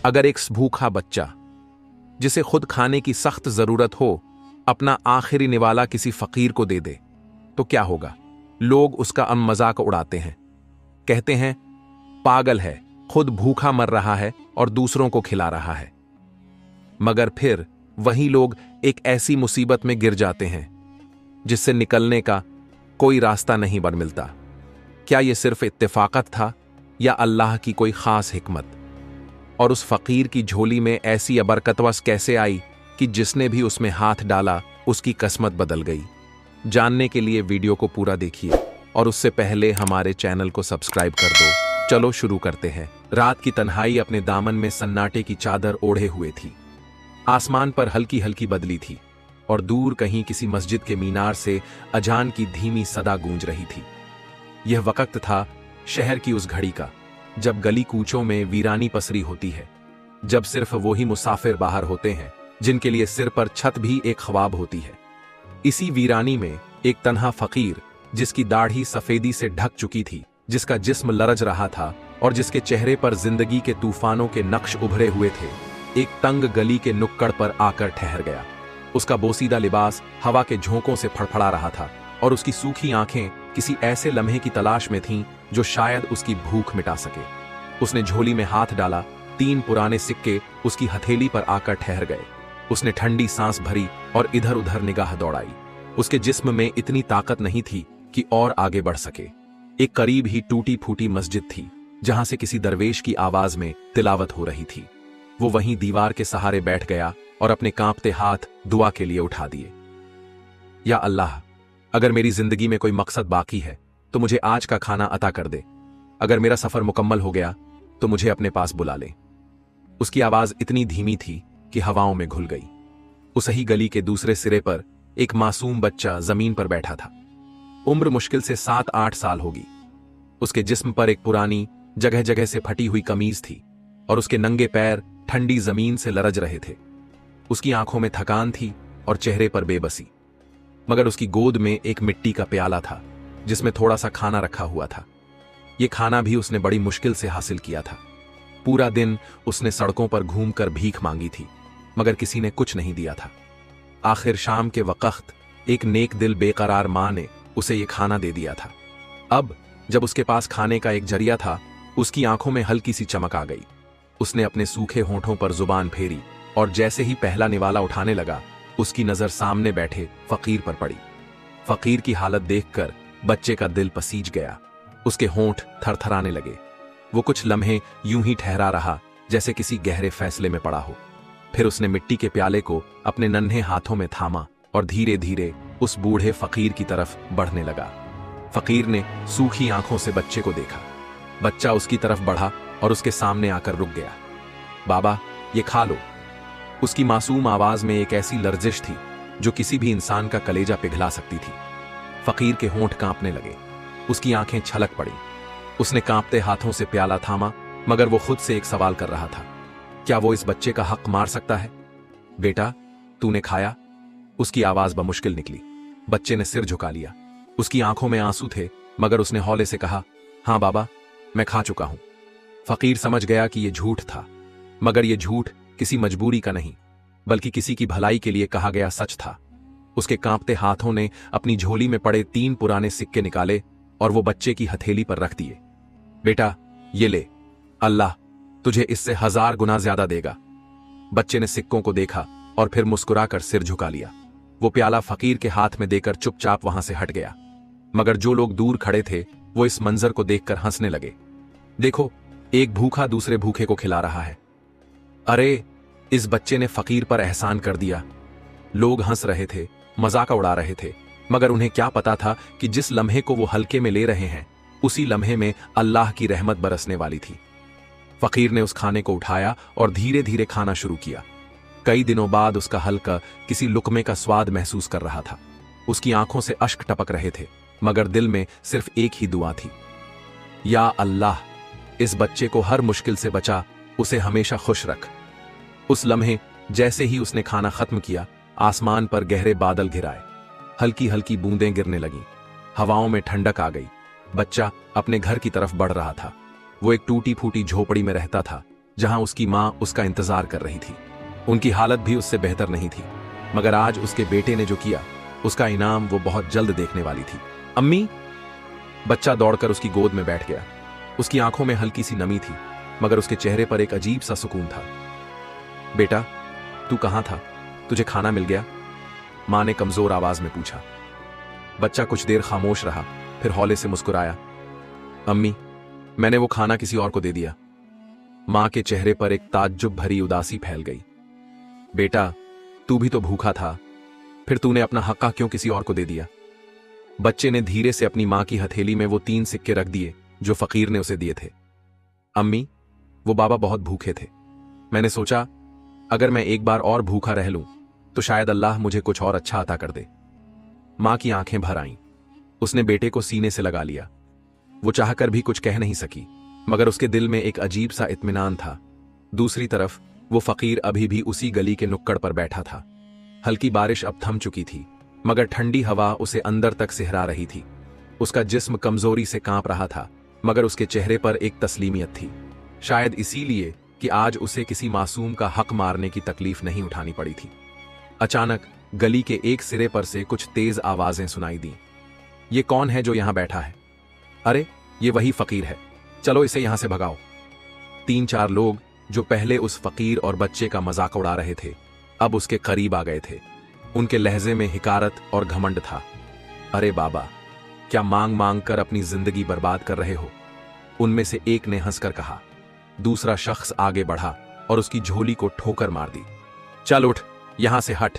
अगर एक भूखा बच्चा जिसे खुद खाने की सख्त जरूरत हो अपना आखिरी निवाला किसी फकीर को दे दे तो क्या होगा? लोग उसका मजाक उड़ाते हैं, कहते हैं पागल है, खुद भूखा मर रहा है और दूसरों को खिला रहा है। मगर फिर वही लोग एक ऐसी मुसीबत में गिर जाते हैं जिससे निकलने का कोई रास्ता नहीं बन मिलता। क्या यह सिर्फ इत्तेफाकत था या अल्लाह की कोई खास हिकमत? और उस फकीर की झोली में ऐसी अबरकतवस कैसे आई कि जिसने भी उसमें हाथ डाला उसकी किस्मत बदल गई? जानने के लिए वीडियो को पूरा देखिए और उससे पहले हमारे चैनल को सब्सक्राइब कर दो। चलो शुरू करते हैं। रात की तन्हाई अपने दामन में सन्नाटे की चादर ओढ़े हुए थी। आसमान पर हल्की हल्की बदली थी और दूर कहीं किसी मस्जिद के मीनार से अजान की धीमी सदा गूंज रही थी। यह वक्त था शहर की उस घड़ी का जब गली कूचों में वीरानी पसरी होती है, जब सिर्फ वही मुसाफिर बाहर होते हैं जिनके लिए सिर पर छत भी एक ख्वाब होती है। इसी वीरानी में एक तन्हा फकीर, जिसकी दाढ़ी सफेदी से ढक चुकी थी, जिसका जिस्म लरज रहा था और जिसके चेहरे पर जिंदगी के तूफानों के नक्श उभरे हुए थे, एक तंग गली के नुक्कड़ पर आकर ठहर गया। उसका बोसीदा लिबास हवा के झोंकों से फड़फड़ा रहा था और उसकी सूखी आंखें किसी ऐसे लम्हे की तलाश में थीं जो शायद उसकी भूख मिटा सके। उसने झोली में हाथ डाला, 3 पुराने सिक्के उसकी हथेली पर आकर ठहर गए। उसने ठंडी सांस भरी और इधर उधर निगाह दौड़ाई। उसके जिस्म में इतनी ताकत नहीं थी कि और आगे बढ़ सके। एक करीब ही टूटी फूटी मस्जिद थी जहां से किसी दरवेश की आवाज में तिलावत हो रही थी। वो वहीं दीवार के सहारे बैठ गया और अपने कांपते हाथ दुआ के लिए उठा दिए। या अल्लाह, अगर मेरी जिंदगी में कोई मकसद बाकी है तो मुझे आज का खाना अता कर दे। अगर मेरा सफर मुकम्मल हो गया तो मुझे अपने पास बुला ले। उसकी आवाज इतनी धीमी थी कि हवाओं में घुल गई। उस ही गली के दूसरे सिरे पर एक मासूम बच्चा जमीन पर बैठा था। उम्र मुश्किल से 7-8 साल होगी। उसके जिस्म पर एक पुरानी जगह जगह से फटी हुई कमीज थी और उसके नंगे पैर ठंडी जमीन से लरज रहे थे। उसकी आंखों में थकान थी और चेहरे पर बेबसी। मगर उसकी गोद में एक मिट्टी का प्याला था जिसमें थोड़ा सा खाना रखा हुआ था। यह खाना भी उसने बड़ी मुश्किल से हासिल किया था। पूरा दिन उसने सड़कों पर घूमकर भीख मांगी थी मगर किसी ने कुछ नहीं दिया था। आखिर शाम के वक्त एक नेक दिल बेकरार मां ने उसे यह खाना दे दिया था। अब जब उसके पास खाने का एक जरिया था, उसकी आंखों में हल्की सी चमक आ गई। उसने अपने सूखे होंठों पर जुबान फेरी और जैसे ही पहला निवाला उठाने लगा, उसकी नजर सामने बैठे फकीर पर पड़ी। फकीर की हालत देखकर बच्चे का दिल पसीज गया। उसके होंठ थरथराने लगे। वो कुछ लम्हे यूं ही ठहरा रहा जैसे किसी गहरे फैसले में पड़ा हो। फिर उसने मिट्टी के प्याले को अपने नन्हे हाथों में थामा और धीरे धीरे उस बूढ़े फकीर की तरफ बढ़ने लगा। फकीर ने सूखी आंखों से बच्चे को देखा। बच्चा उसकी तरफ बढ़ा और उसके सामने आकर रुक गया। बाबा, ये खा लो। उसकी मासूम आवाज में एक ऐसी लर्जिश थी जो किसी भी इंसान का कलेजा पिघला सकती थी। फकीर के होंठ कांपने लगे, उसकी आंखें छलक पड़ी। उसने कांपते हाथों से प्याला थामा मगर वो खुद से एक सवाल कर रहा था, क्या वो इस बच्चे का हक मार सकता है? बेटा, तूने खाया? उसकी आवाज बमुश्किल निकली। बच्चे ने सिर झुका लिया। उसकी आंखों में आंसू थे मगर उसने हौले से कहा, हां बाबा, मैं खा चुका हूं। फकीर समझ गया कि यह झूठ था, मगर यह झूठ किसी मजबूरी का नहीं बल्कि किसी की भलाई के लिए कहा गया सच था। उसके कांपते हाथों ने अपनी झोली में पड़े 3 पुराने सिक्के निकाले और वो बच्चे की हथेली पर रख दिए। बेटा, ये ले, अल्लाह तुझे इससे 1000 गुना ज्यादा देगा। बच्चे ने सिक्कों को देखा और फिर मुस्कुराकर सिर झुका लिया। वो प्याला फकीर के हाथ में देकर चुपचाप वहां से हट गया। मगर जो लोग दूर खड़े थे वो इस मंजर को देखकर हंसने लगे। देखो, एक भूखा दूसरे भूखे को खिला रहा है। अरे, इस बच्चे ने फकीर पर एहसान कर दिया। लोग हंस रहे थे, मजाक उड़ा रहे थे, मगर उन्हें क्या पता था कि जिस लम्हे को वो हल्के में ले रहे हैं उसी लम्हे में अल्लाह की रहमत बरसने वाली थी। फकीर ने उस खाने को उठाया और धीरे धीरे खाना शुरू किया। कई दिनों बाद उसका हल्का किसी लुकमे का स्वाद महसूस कर रहा था। उसकी आंखों से अश्क टपक रहे थे मगर दिल में सिर्फ एक ही दुआ थी, या अल्लाह, इस बच्चे को हर मुश्किल से बचा, उसे हमेशा खुश रख। उस लम्हे जैसे ही उसने खाना खत्म किया, आसमान पर गहरे बादल घिराए। हल्की हल्की बूंदें गिरने लगीं। हवाओं में ठंडक आ गई। बच्चा अपने घर की तरफ बढ़ रहा था। वो एक टूटी फूटी झोपड़ी में रहता था जहां उसकी मां उसका इंतजार कर रही थी। उनकी हालत भी उससे बेहतर नहीं थी, मगर आज उसके बेटे ने जो किया उसका इनाम वो बहुत जल्द देखने वाली थी। अम्मी! बच्चा दौड़कर उसकी गोद में बैठ गया। उसकी आंखों में हल्की सी नमी थी, मगर उसके चेहरे पर एक अजीब सा सुकून था। बेटा, तू कहां था? तुझे खाना मिल गया? मां ने कमजोर आवाज में पूछा। बच्चा कुछ देर खामोश रहा, फिर हौले से मुस्कुराया। अम्मी, मैंने वो खाना किसी और को दे दिया। मां के चेहरे पर एक ताज्जुब भरी उदासी फैल गई। बेटा, तू भी तो भूखा था, फिर तूने अपना हक्का क्यों किसी और को दे दिया? बच्चे ने धीरे से अपनी मां की हथेली में वो 3 सिक्के रख दिए जो फकीर ने उसे दिए थे। अम्मी, वो बाबा बहुत भूखे थे। मैंने सोचा अगर मैं एक बार और भूखा रह लूं तो शायद अल्लाह मुझे कुछ और अच्छा अता कर दे। मां की आंखें भर आईं। उसने बेटे को सीने से लगा लिया। वो चाहकर भी कुछ कह नहीं सकी, मगर उसके दिल में एक अजीब सा इत्मीनान था। दूसरी तरफ वो फकीर अभी भी उसी गली के नुक्कड़ पर बैठा था। हल्की बारिश अब थम चुकी थी, मगर ठंडी हवा उसे अंदर तक सिहरा रही थी। उसका जिस्म कमजोरी से कांप रहा था, मगर उसके चेहरे पर एक तस्लीमियत थी। शायद इसीलिए कि आज उसे किसी मासूम का हक मारने की तकलीफ नहीं उठानी पड़ी थी। अचानक गली के एक सिरे पर से कुछ तेज आवाजें सुनाई दी। ये कौन है जो यहां बैठा है? अरे, ये वही फकीर है, चलो इसे यहां से भगाओ। 3-4 लोग जो पहले उस फकीर और बच्चे का मजाक उड़ा रहे थे, अब उसके करीब आ गए थे। उनके लहजे में हिकारत और घमंड था। अरे बाबा, क्या मांग मांग कर अपनी जिंदगी बर्बाद कर रहे हो? उनमें से एक ने हंसकर कहा। दूसरा शख्स आगे बढ़ा और उसकी झोली को ठोकर मार दी। चल उठ, यहां से हट,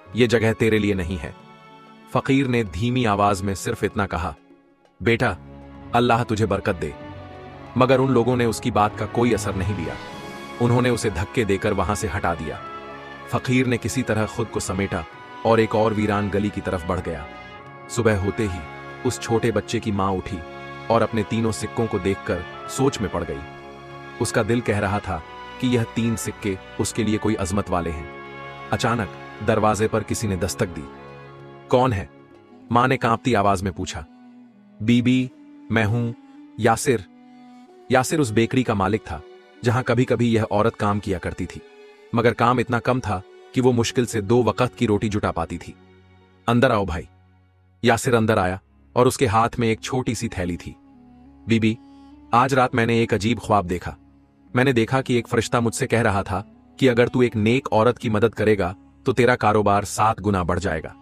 यह जगह तेरे लिए नहीं है। फकीर ने धीमी आवाज में सिर्फ इतना कहा, बेटा, अल्लाह तुझे बरकत दे। मगर उन लोगों ने उसकी बात का कोई असर नहीं लिया। उन्होंने उसे धक्के देकर वहां से हटा दिया। फकीर ने किसी तरह खुद को समेटा और एक और वीरान गली की तरफ बढ़ गया। सुबह होते ही उस छोटे बच्चे की मां उठी और अपने 3 सिक्कों को देखकर सोच में पड़ गई। उसका दिल कह रहा था कि यह 3 सिक्के उसके लिए कोई अजमत वाले हैं। अचानक दरवाजे पर किसी ने दस्तक दी। कौन है? मां ने कांपती आवाज में पूछा। बीबी, मैं हूं यासिर। यासिर उस बेकरी का मालिक था जहां कभी कभी यह औरत काम किया करती थी, मगर काम इतना कम था कि वो मुश्किल से 2 वक्त की रोटी जुटा पाती थी। अंदर आओ भाई। यासिर अंदर आया और उसके हाथ में एक छोटी सी थैली थी। बीबी, आज रात मैंने एक अजीब ख्वाब देखा। मैंने देखा कि एक फरिश्ता मुझसे कह रहा था कि अगर तू एक नेक औरत की मदद करेगा तो तेरा कारोबार 7 गुना बढ़ जाएगा।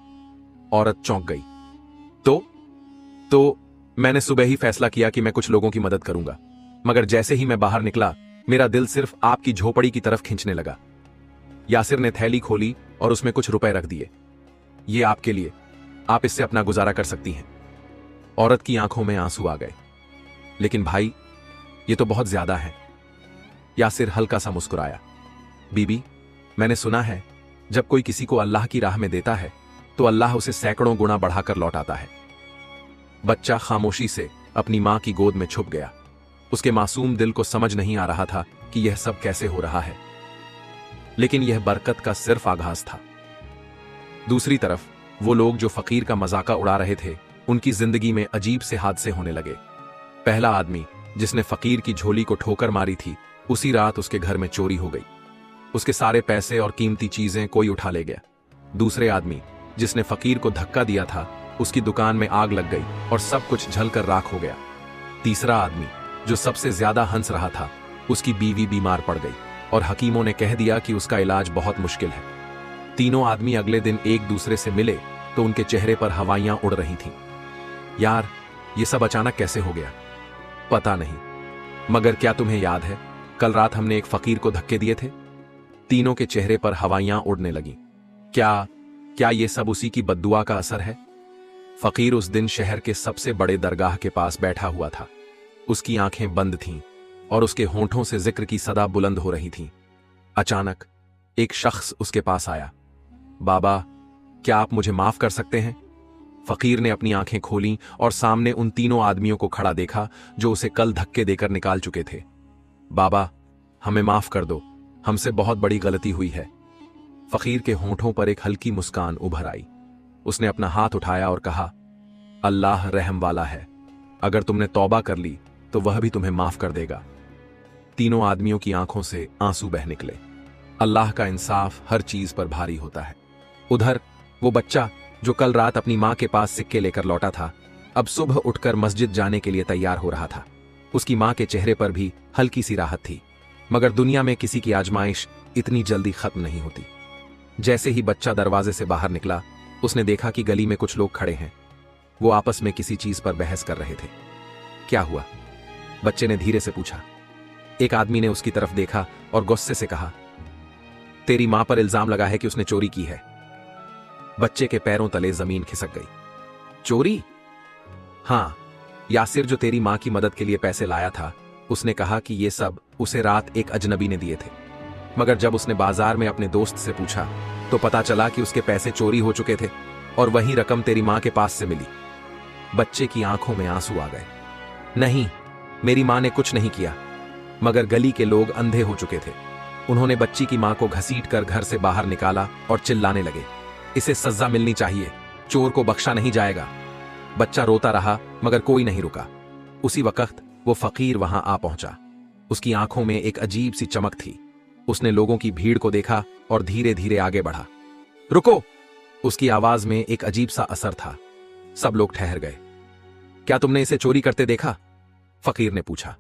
औरत चौंक गई। तो मैंने सुबह ही फैसला किया कि मैं कुछ लोगों की मदद करूंगा, मगर जैसे ही मैं बाहर निकला मेरा दिल सिर्फ आपकी झोपड़ी की तरफ खींचने लगा। यासिर ने थैली खोली और उसमें कुछ रुपए रख दिए। ये आपके लिए, आप इससे अपना गुजारा कर सकती हैं। औरत की आंखों में आंसू आ गए। लेकिन भाई, ये तो बहुत ज्यादा है। यासिर हल्का सा मुस्कुराया। बीबी, मैंने सुना है जब कोई किसी को अल्लाह की राह में देता है तो अल्लाह उसे सैकड़ों गुना बढ़ाकर लौटाता है। बच्चा खामोशी से अपनी मां की गोद में छुप गया। उसके मासूम दिल को समझ नहीं आ रहा था कि यह सब कैसे हो रहा है, लेकिन यह बरकत का सिर्फ आगाज था। दूसरी तरफ वो लोग जो फकीर का मजाका उड़ा रहे थे, उनकी जिंदगी में अजीब से हादसे होने लगे। पहला आदमी जिसने फकीर की झोली को ठोकर मारी थी, उसी रात उसके घर में चोरी हो गई। उसके सारे पैसे और कीमती चीजें कोई उठा ले गया। दूसरे आदमी जिसने फकीर को धक्का दिया था, उसकी दुकान में आग लग गई और सब कुछ जलकर राख हो गया। तीसरा आदमी जो सबसे ज्यादा हंस रहा था, उसकी बीवी बीमार पड़ गई और हकीमों ने कह दिया कि उसका इलाज बहुत मुश्किल है। तीनों आदमी अगले दिन एक दूसरे से मिले तो उनके चेहरे पर हवाइयां उड़ रही थीं। यार, ये सब अचानक कैसे हो गया? पता नहीं, मगर क्या तुम्हें याद है कल रात हमने एक फकीर को धक्के दिए थे? तीनों के चेहरे पर हवाइयां उड़ने लगीं। क्या ये सब उसी की बद्दुआ का असर है? फकीर उस दिन शहर के सबसे बड़े दरगाह के पास बैठा हुआ था। उसकी आंखें बंद थीं और उसके होंठों से जिक्र की सदा बुलंद हो रही थीं। अचानक एक शख्स उसके पास आया। बाबा, क्या आप मुझे माफ कर सकते हैं? फकीर ने अपनी आंखें खोलीं और सामने उन तीनों आदमियों को खड़ा देखा जो उसे कल धक्के देकर निकाल चुके थे। बाबा, हमें माफ कर दो, हमसे बहुत बड़ी गलती हुई है। फकीर के होंठों पर एक हल्की मुस्कान उभर आई। उसने अपना हाथ उठाया और कहा, अल्लाह रहम वाला है, अगर तुमने तौबा कर ली तो वह भी तुम्हें माफ कर देगा। तीनों आदमियों की आंखों से आंसू बह निकले। अल्लाह का इंसाफ हर चीज पर भारी होता है। उधर वो बच्चा जो कल रात अपनी मां के पास सिक्के लेकर लौटा था, अब सुबह उठकर मस्जिद जाने के लिए तैयार हो रहा था। उसकी मां के चेहरे पर भी हल्की सी राहत थी, मगर दुनिया में किसी की आजमाइश इतनी जल्दी खत्म नहीं होती। जैसे ही बच्चा दरवाजे से बाहर निकला, उसने देखा कि गली में कुछ लोग खड़े हैं। वो आपस में किसी चीज पर बहस कर रहे थे। क्या हुआ? बच्चे ने धीरे से पूछा। एक आदमी ने उसकी तरफ देखा और गुस्से से कहा, तेरी मां पर इल्जाम लगा है कि उसने चोरी की है। बच्चे के पैरों तले जमीन खिसक गई। चोरी? हां, यासिर जो तेरी मां की मदद के लिए पैसे लाया था, उसने कहा कि ये सब उसे रात एक अजनबी ने दिए थे। मगर जब उसने बाजार में अपने दोस्त से पूछा तो पता चला कि उसके पैसे चोरी हो चुके थे और वही रकम तेरी मां के पास से मिली। बच्चे की आंखों में आंसू आ गए। नहीं, मेरी मां ने कुछ नहीं किया, मगर गली के लोग अंधे हो चुके थे। उन्होंने बच्ची की मां को घसीटकर घर से बाहर निकाला और चिल्लाने लगे, इसे सजा मिलनी चाहिए, चोर को बख्शा नहीं जाएगा। बच्चा रोता रहा मगर कोई नहीं रुका। उसी वक्त वो फकीर वहां आ पहुंचा। उसकी आंखों में एक अजीब सी चमक थी। उसने लोगों की भीड़ को देखा और धीरे धीरे आगे बढ़ा। रुको! उसकी आवाज में एक अजीब सा असर था। सब लोग ठहर गए। क्या तुमने इसे चोरी करते देखा? फकीर ने पूछा।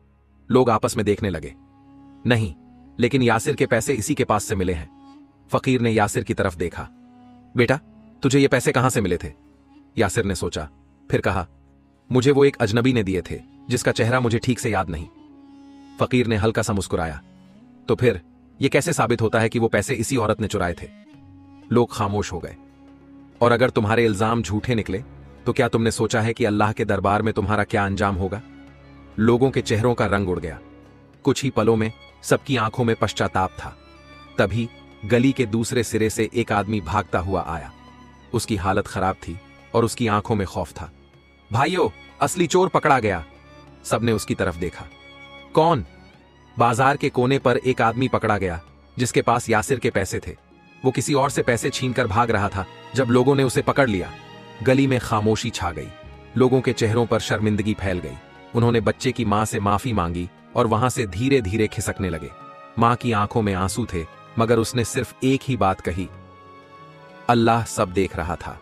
लोग आपस में देखने लगे। नहीं, लेकिन यासिर के पैसे इसी के पास से मिले हैं। फकीर ने यासिर की तरफ देखा। बेटा, तुझे ये पैसे कहां से मिले थे? यासिर ने सोचा, फिर कहा, मुझे वो एक अजनबी ने दिए थे जिसका चेहरा मुझे ठीक से याद नहीं। फकीर ने हल्का सा मुस्कुराया। तो फिर यह कैसे साबित होता है कि वो पैसे इसी औरत ने चुराए थे? लोग खामोश हो गए। और अगर तुम्हारे इल्जाम झूठे निकले तो क्या तुमने सोचा है कि अल्लाह के दरबार में तुम्हारा क्या अंजाम होगा? लोगों के चेहरों का रंग उड़ गया। कुछ ही पलों में सबकी आंखों में पश्चाताप था। तभी गली के दूसरे सिरे से एक आदमी भागता हुआ आया। उसकी हालत खराब थी और उसकी आंखों में खौफ था। भाइयों, असली चोर पकड़ा गया! सबने उसकी तरफ देखा। कौन? बाजार के कोने पर एक आदमी पकड़ा गया जिसके पास यासिर के पैसे थे। वो किसी और से पैसे छीनकर भाग रहा था जब लोगों ने उसे पकड़ लिया। गली में खामोशी छा गई। लोगों के चेहरों पर शर्मिंदगी फैल गई। उन्होंने बच्चे की मां से माफी मांगी और वहां से धीरे धीरे खिसकने लगे। मां की आंखों में आंसू थे, मगर उसने सिर्फ एक ही बात कही, अल्लाह सब देख रहा था।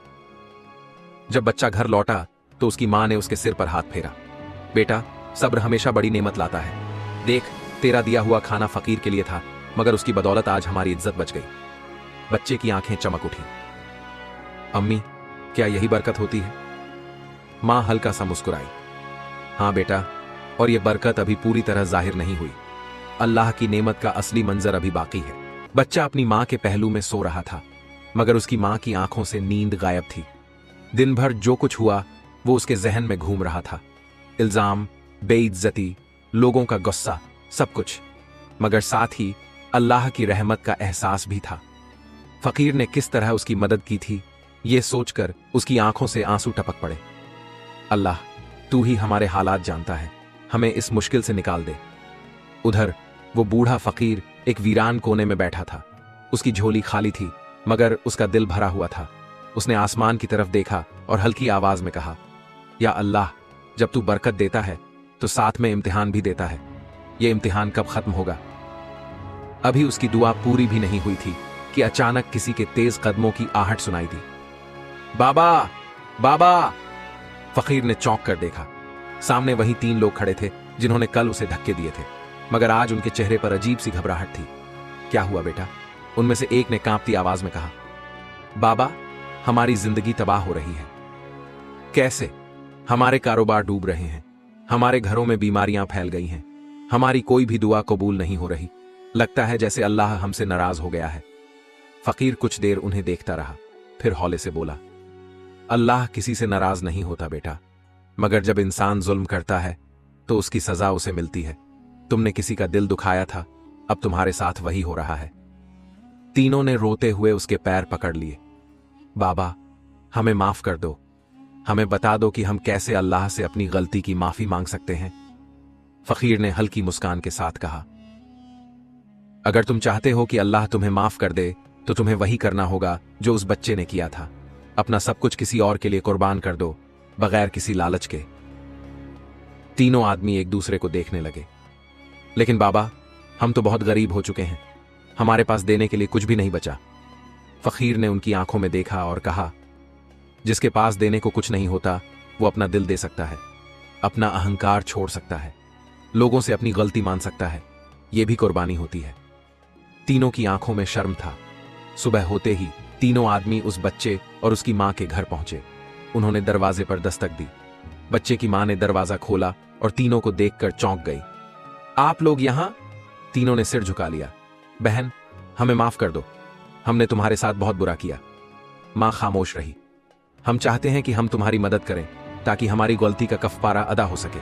जब बच्चा घर लौटा तो उसकी मां ने उसके सिर पर हाथ फेरा। बेटा, सब्र हमेशा बड़ी नेमत लाता है। देख, तेरा दिया हुआ खाना फकीर के लिए था, मगर उसकी बदौलत आज हमारी इज्जत बच गई। बच्चे की आंखें चमक उठी। अम्मी, क्या यही बरकत होती है? मां हल्का सा मुस्कुराई। हां बेटा, और यह बरकत अभी पूरी तरह जाहिर नहीं हुई। अल्लाह की नेमत का असली मंजर अभी बाकी है। बच्चा अपनी मां के पहलू में सो रहा था, मगर उसकी मां की आंखों से नींद गायब थी। दिन भर जो कुछ हुआ वो उसके जहन में घूम रहा था। इल्जाम, बेइज्जती, लोगों का गुस्सा, सब कुछ। मगर साथ ही अल्लाह की रहमत का एहसास भी था। फकीर ने किस तरह उसकी मदद की थी, यह सोचकर उसकी आंखों से आंसू टपक पड़े। अल्लाह, तू ही हमारे हालात जानता है, हमें इस मुश्किल से निकाल दे। उधर वो बूढ़ा फकीर एक वीरान कोने में बैठा था। उसकी झोली खाली थी, मगर उसका दिल भरा हुआ था। उसने आसमान की तरफ देखा और हल्की आवाज में कहा, या अल्लाह, जब तू बरकत देता है तो साथ में इम्तिहान भी देता है। यह इम्तिहान कब खत्म होगा? अभी उसकी दुआ पूरी भी नहीं हुई थी कि अचानक किसी के तेज कदमों की आहट सुनाई दी। बाबा, बाबा! फकीर ने चौंक कर देखा। सामने वही 3 लोग खड़े थे जिन्होंने कल उसे धक्के दिए थे, मगर आज उनके चेहरे पर अजीब सी घबराहट थी। क्या हुआ बेटा? उनमें से एक ने कांपती आवाज में कहा, बाबा, हमारी जिंदगी तबाह हो रही है। कैसे? हमारे कारोबार डूब रहे हैं, हमारे घरों में बीमारियां फैल गई हैं, हमारी कोई भी दुआ कबूल नहीं हो रही। लगता है जैसे अल्लाह हमसे नाराज हो गया है। फकीर कुछ देर उन्हें देखता रहा, फिर हौले से बोला, अल्लाह किसी से नाराज नहीं होता बेटा, मगर जब इंसान जुल्म करता है तो उसकी सजा उसे मिलती है। तुमने किसी का दिल दुखाया था, अब तुम्हारे साथ वही हो रहा है। तीनों ने रोते हुए उसके पैर पकड़ लिए। बाबा, हमें माफ कर दो, हमें बता दो कि हम कैसे अल्लाह से अपनी गलती की माफी मांग सकते हैं। फकीर ने हल्की मुस्कान के साथ कहा, अगर तुम चाहते हो कि अल्लाह तुम्हें माफ कर दे तो तुम्हें वही करना होगा जो उस बच्चे ने किया था। अपना सब कुछ किसी और के लिए कुर्बान कर दो, बगैर किसी लालच के। तीनों आदमी एक दूसरे को देखने लगे। लेकिन बाबा, हम तो बहुत गरीब हो चुके हैं, हमारे पास देने के लिए कुछ भी नहीं बचा। फकीर ने उनकी आंखों में देखा और कहा, जिसके पास देने को कुछ नहीं होता वो अपना दिल दे सकता है, अपना अहंकार छोड़ सकता है, लोगों से अपनी गलती मान सकता है, यह भी कुर्बानी होती है। तीनों की आंखों में शर्म था। सुबह होते ही तीनों आदमी उस बच्चे और उसकी मां के घर पहुंचे। उन्होंने दरवाजे पर दस्तक दी। बच्चे की मां ने दरवाजा खोला और तीनों को देखकर चौंक गई। आप लोग यहां? तीनों ने सिर झुका लिया। बहन, हमें माफ कर दो, हमने तुम्हारे साथ बहुत बुरा किया। मां खामोश रही। हम चाहते हैं कि हम तुम्हारी मदद करें ताकि हमारी गलती का कफारा अदा हो सके।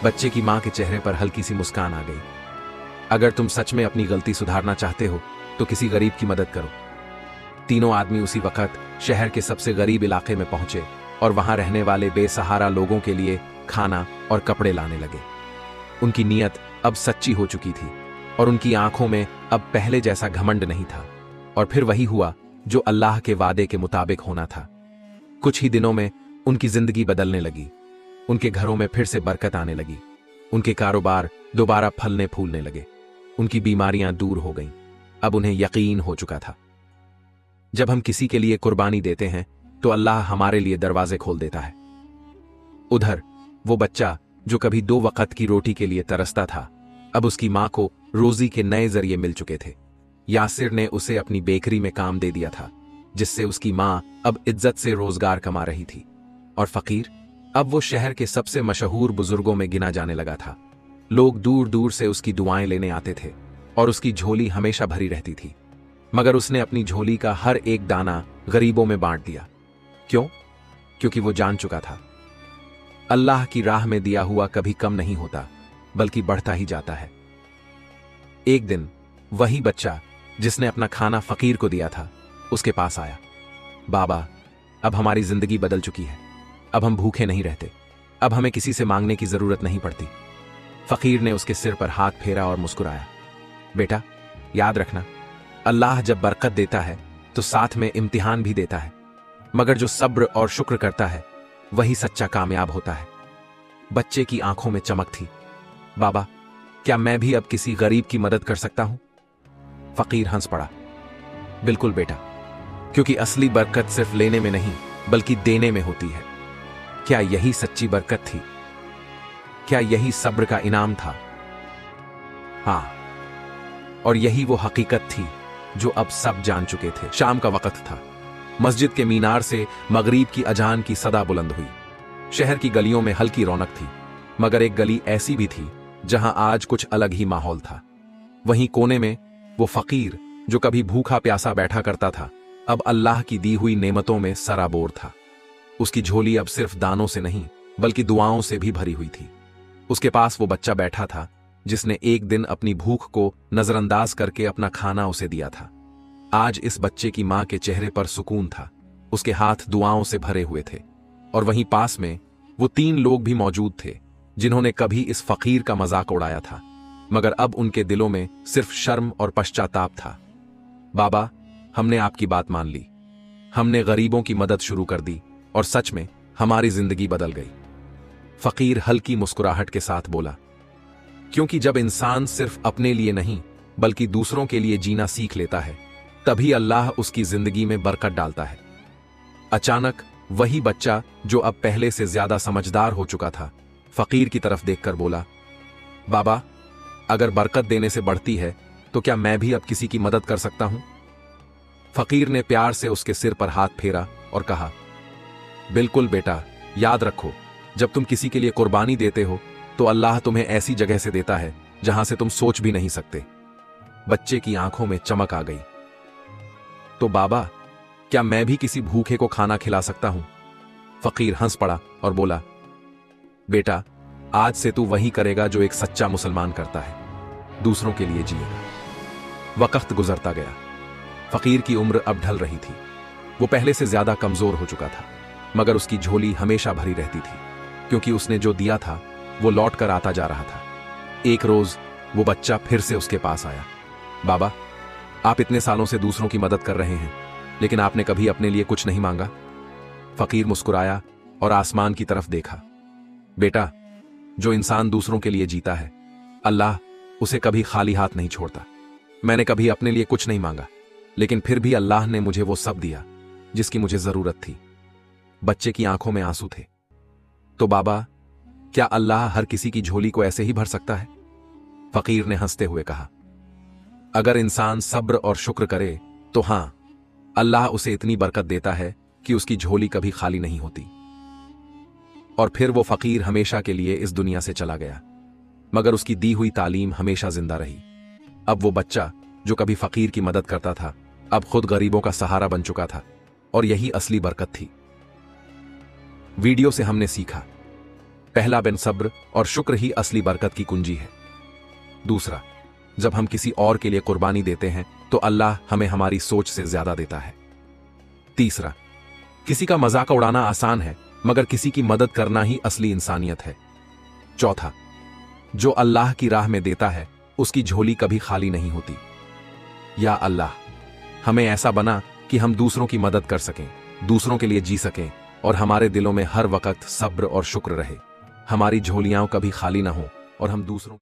बच्चे की मां के चेहरे पर हल्की सी मुस्कान आ गई। अगर तुम सच में अपनी गलती सुधारना चाहते हो तो किसी गरीब की मदद करो। तीनों आदमी उसी वक्त शहर के सबसे गरीब इलाके में पहुंचे और वहां रहने वाले बेसहारा लोगों के लिए खाना और कपड़े लाने लगे। उनकी नीयत अब सच्ची हो चुकी थी और उनकी आंखों में अब पहले जैसा घमंड नहीं था। और फिर वही हुआ जो अल्लाह के वादे के मुताबिक होना था। कुछ ही दिनों में उनकी जिंदगी बदलने लगी। उनके घरों में फिर से बरकत आने लगी। उनके कारोबार दोबारा फलने फूलने लगे। उनकी बीमारियां दूर हो गईं। अब उन्हें यकीन हो चुका था, जब हम किसी के लिए कुर्बानी देते हैं तो अल्लाह हमारे लिए दरवाजे खोल देता है। उधर वो बच्चा जो कभी 2 वक्त की रोटी के लिए तरसता था, अब उसकी मां को रोजी के नए जरिए मिल चुके थे। यासिर ने उसे अपनी बेकरी में काम दे दिया था, जिससे उसकी मां अब इज्जत से रोजगार कमा रही थी। और फकीर अब वो शहर के सबसे मशहूर बुजुर्गों में गिना जाने लगा था। लोग दूर दूर से उसकी दुआएं लेने आते थे और उसकी झोली हमेशा भरी रहती थी। मगर उसने अपनी झोली का हर एक दाना गरीबों में बांट दिया। क्यों? क्योंकि वो जान चुका था, अल्लाह की राह में दिया हुआ कभी कम नहीं होता, बल्कि बढ़ता ही जाता है। एक दिन वही बच्चा जिसने अपना खाना फकीर को दिया था, उसके पास आया। बाबा, अब हमारी जिंदगी बदल चुकी है। अब हम भूखे नहीं रहते। अब हमें किसी से मांगने की जरूरत नहीं पड़ती। फकीर ने उसके सिर पर हाथ फेरा और मुस्कुराया। बेटा, याद रखना, अल्लाह जब बरकत देता है तो साथ में इम्तिहान भी देता है, मगर जो सब्र और शुक्र करता है वही सच्चा कामयाब होता है। बच्चे की आंखों में चमक थी। बाबा, क्या मैं भी अब किसी गरीब की मदद कर सकता हूं? फकीर हंस पड़ा। बिल्कुल बेटा, क्योंकि असली बरकत सिर्फ लेने में नहीं बल्कि देने में होती है। क्या यही सच्ची बरकत थी? क्या यही सब्र का इनाम था? हां, और यही वो हकीकत थी जो अब सब जान चुके थे। शाम का वक्त था। मस्जिद के मीनार से मगरिब की अजान की सदा बुलंद हुई। शहर की गलियों में हल्की रौनक थी, मगर एक गली ऐसी भी थी जहां आज कुछ अलग ही माहौल था। वहीं कोने में वो फकीर जो कभी भूखा प्यासा बैठा करता था, अब अल्लाह की दी हुई नेमतों में सराबोर था। उसकी झोली अब सिर्फ दानों से नहीं बल्कि दुआओं से भी भरी हुई थी। उसके पास वो बच्चा बैठा था जिसने एक दिन अपनी भूख को नजरअंदाज करके अपना खाना उसे दिया था। आज इस बच्चे की मां के चेहरे पर सुकून था। उसके हाथ दुआओं से भरे हुए थे। और वहीं पास में वो 3 लोग भी मौजूद थे जिन्होंने कभी इस फकीर का मजाक उड़ाया था, मगर अब उनके दिलों में सिर्फ शर्म और पश्चाताप था। बाबा, हमने आपकी बात मान ली। हमने गरीबों की मदद शुरू कर दी और सच में हमारी जिंदगी बदल गई। फकीर हल्की मुस्कुराहट के साथ बोला, क्योंकि जब इंसान सिर्फ अपने लिए नहीं बल्कि दूसरों के लिए जीना सीख लेता है, तभी अल्लाह उसकी जिंदगी में बरकत डालता है। अचानक वही बच्चा जो अब पहले से ज्यादा समझदार हो चुका था, फकीर की तरफ देखकर बोला, बाबा, अगर बरकत देने से बढ़ती है तो क्या मैं भी अब किसी की मदद कर सकता हूं? फकीर ने प्यार से उसके सिर पर हाथ फेरा और कहा, बिल्कुल बेटा, याद रखो, जब तुम किसी के लिए कुर्बानी देते हो तो अल्लाह तुम्हें ऐसी जगह से देता है जहां से तुम सोच भी नहीं सकते। बच्चे की आंखों में चमक आ गई। तो बाबा, क्या मैं भी किसी भूखे को खाना खिला सकता हूं? फकीर हंस पड़ा और बोला, बेटा, आज से तू वही करेगा जो एक सच्चा मुसलमान करता है, दूसरों के लिए जिएगा। वक्त गुजरता गया। फकीर की उम्र अब ढल रही थी। वो पहले से ज्यादा कमजोर हो चुका था, मगर उसकी झोली हमेशा भरी रहती थी, क्योंकि उसने जो दिया था वो लौट कर आता जा रहा था। एक रोज वो बच्चा फिर से उसके पास आया। बाबा, आप इतने सालों से दूसरों की मदद कर रहे हैं, लेकिन आपने कभी अपने लिए कुछ नहीं मांगा। फकीर मुस्कुराया और आसमान की तरफ देखा। बेटा, जो इंसान दूसरों के लिए जीता है, अल्लाह उसे कभी खाली हाथ नहीं छोड़ता। मैंने कभी अपने लिए कुछ नहीं मांगा, लेकिन फिर भी अल्लाह ने मुझे वो सब दिया जिसकी मुझे जरूरत थी। बच्चे की आंखों में आंसू थे। तो बाबा, क्या अल्लाह हर किसी की झोली को ऐसे ही भर सकता है? फकीर ने हंसते हुए कहा, अगर इंसान सब्र और शुक्र करे तो हां, अल्लाह उसे इतनी बरकत देता है कि उसकी झोली कभी खाली नहीं होती। और फिर वो फकीर हमेशा के लिए इस दुनिया से चला गया, मगर उसकी दी हुई तालीम हमेशा जिंदा रही। अब वो बच्चा जो कभी फकीर की मदद करता था, अब खुद गरीबों का सहारा बन चुका था, और यही असली बरकत थी। वीडियो से हमने सीखा, पहला, बिन सब्र और शुक्र ही असली बरकत की कुंजी है। दूसरा, जब हम किसी और के लिए कुर्बानी देते हैं तो अल्लाह हमें हमारी सोच से ज्यादा देता है। तीसरा, किसी का मजाक उड़ाना आसान है, मगर किसी की मदद करना ही असली इंसानियत है। चौथा, जो अल्लाह की राह में देता है उसकी झोली कभी खाली नहीं होती। या अल्लाह, हमें ऐसा बना कि हम दूसरों की मदद कर सकें, दूसरों के लिए जी सकें, और हमारे दिलों में हर वक्त सब्र और शुक्र रहे। हमारी झोलियां कभी खाली ना हो और हम दूसरों